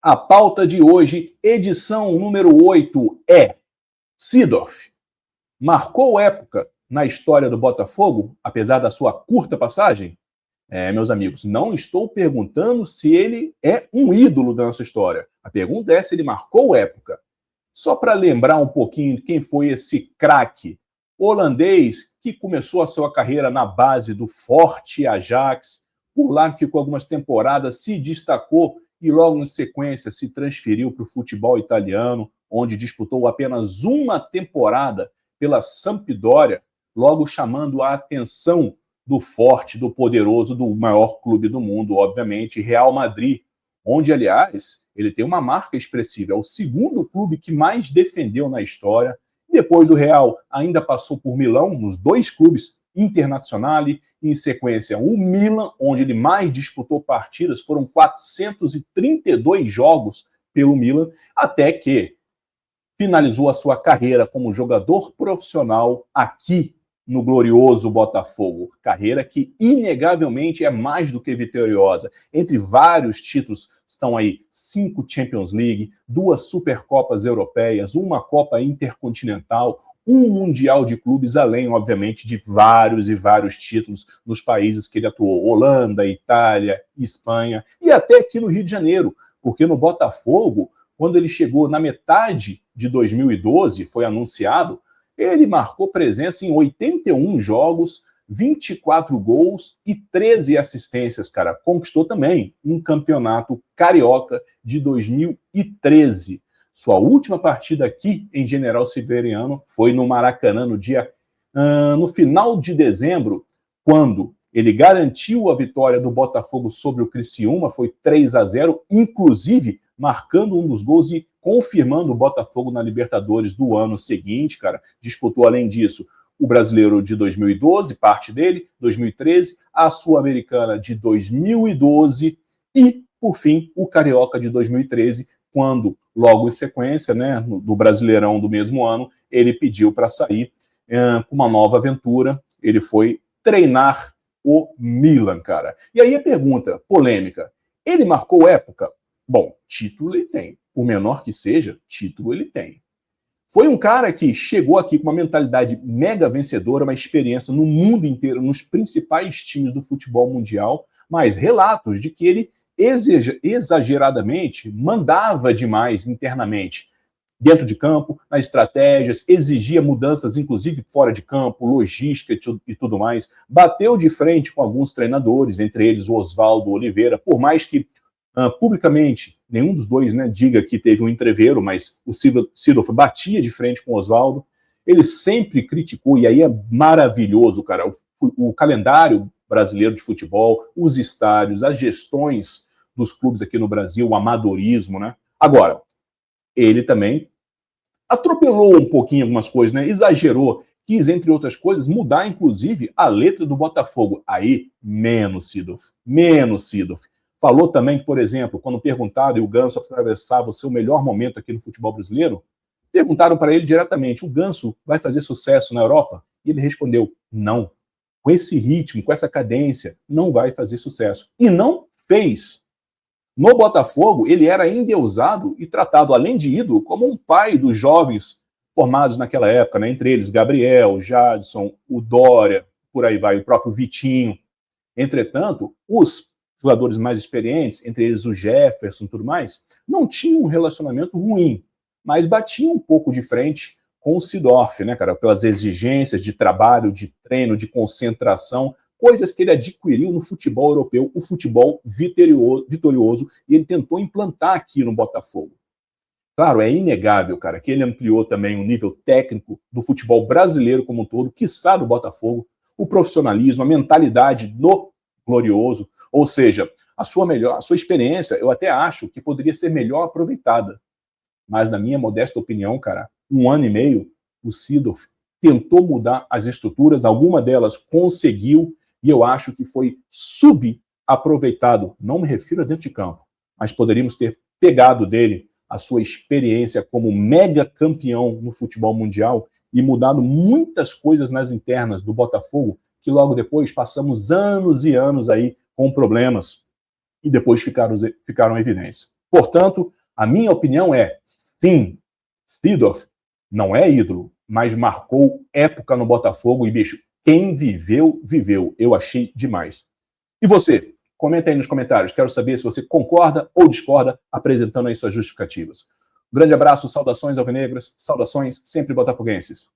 A pauta de hoje, edição número 8, é Seedorf. Marcou época na história do Botafogo, apesar da sua curta passagem? Meus amigos, não estou perguntando se ele é um ídolo da nossa história. A pergunta é se ele marcou época. Só para lembrar um pouquinho de quem foi esse craque holandês que começou a sua carreira na base do forte Ajax, por lá ficou algumas temporadas, se destacou e logo em sequência se transferiu para o futebol italiano, onde disputou apenas uma temporada pela Sampdoria, logo chamando a atenção do forte, do poderoso, do maior clube do mundo, obviamente, Real Madrid, onde, aliás, ele tem uma marca expressiva. É o segundo clube que mais defendeu na história. Depois do Real, ainda passou por Milão, nos dois clubes Internazionale, e em sequência o Milan, onde ele mais disputou partidas, foram 432 jogos pelo Milan, até que finalizou a sua carreira como jogador profissional aqui no glorioso Botafogo. Carreira que, inegavelmente, é mais do que vitoriosa. Entre vários títulos estão aí 5 Champions League, 2 Supercopas Europeias, uma Copa Intercontinental, um Mundial de Clubes, além, obviamente, de vários e vários títulos nos países que ele atuou. Holanda, Itália, Espanha e até aqui no Rio de Janeiro, porque no Botafogo, quando ele chegou na metade de 2012, foi anunciado, ele marcou presença em 81 jogos, 24 gols e 13 assistências, cara. Conquistou também um campeonato carioca de 2013. Sua última partida aqui em General Severiano foi no Maracanã, no final de dezembro, quando ele garantiu a vitória do Botafogo sobre o Criciúma, foi 3-0, inclusive marcando um dos gols e confirmando o Botafogo na Libertadores do ano seguinte, cara. Disputou, além disso, o Brasileiro de 2012, parte dele, 2013, a Sul-Americana de 2012 e, por fim, o Carioca de 2013, quando, logo em sequência, né, do Brasileirão do mesmo ano, ele pediu para sair com uma nova aventura. Ele foi treinar o Milan, cara. E aí a pergunta polêmica, ele marcou época? Bom, título ele tem. Por menor que seja, título ele tem. Foi um cara que chegou aqui com uma mentalidade mega vencedora, uma experiência no mundo inteiro, nos principais times do futebol mundial, mas relatos de que ele exageradamente mandava demais internamente, dentro de campo, nas estratégias, exigia mudanças, inclusive fora de campo, logística e tudo mais. Bateu de frente com alguns treinadores, entre eles o Oswaldo Oliveira, por mais que publicamente nenhum dos dois, né, diga que teve um entreveiro, mas o Seedorf batia de frente com o Oswaldo. Ele sempre criticou, e aí é maravilhoso, cara, o calendário brasileiro de futebol, os estádios, as gestões dos clubes aqui no Brasil, o amadorismo, né? Agora, ele também atropelou um pouquinho algumas coisas, né? Exagerou, quis, entre outras coisas, mudar, inclusive, a letra do Botafogo. Aí, menos Seedorf. Falou também que, por exemplo, quando perguntado, e o Ganso atravessava o seu melhor momento aqui no futebol brasileiro, perguntaram para ele diretamente, o Ganso vai fazer sucesso na Europa? E ele respondeu, não. Com esse ritmo, com essa cadência, não vai fazer sucesso. E não fez. No Botafogo, ele era endeusado e tratado, além de ídolo, como um pai dos jovens formados naquela época, né? Entre eles Gabriel, Jadson, o Dória, por aí vai, o próprio Vitinho. Entretanto, os jogadores mais experientes, entre eles o Jefferson e tudo mais, não tinham um relacionamento ruim, mas batiam um pouco de frente com o Seedorf, né, cara, pelas exigências de trabalho, de treino, de concentração, coisas que ele adquiriu no futebol europeu, o futebol vitorioso, e ele tentou implantar aqui no Botafogo. Claro, é inegável, cara, que ele ampliou também o nível técnico do futebol brasileiro como um todo, quiçá do Botafogo, o profissionalismo, a mentalidade do glorioso, ou seja, a sua experiência, eu até acho que poderia ser melhor aproveitada. Mas, na minha modesta opinião, cara, 1 ano e meio, o Seedorf tentou mudar as estruturas, alguma delas conseguiu, e eu acho que foi subaproveitado. Não me refiro a dentro de campo, mas poderíamos ter pegado dele a sua experiência como mega campeão no futebol mundial e mudado muitas coisas nas internas do Botafogo, que logo depois passamos anos e anos aí com problemas e depois ficaram em evidência. Portanto, a minha opinião é, sim, Seedorf não é ídolo, mas marcou época no Botafogo e, bicho, quem viveu, viveu. Eu achei demais. E você? Comenta aí nos comentários. Quero saber se você concorda ou discorda, apresentando aí suas justificativas. Um grande abraço, saudações alvinegras, saudações sempre botafoguenses.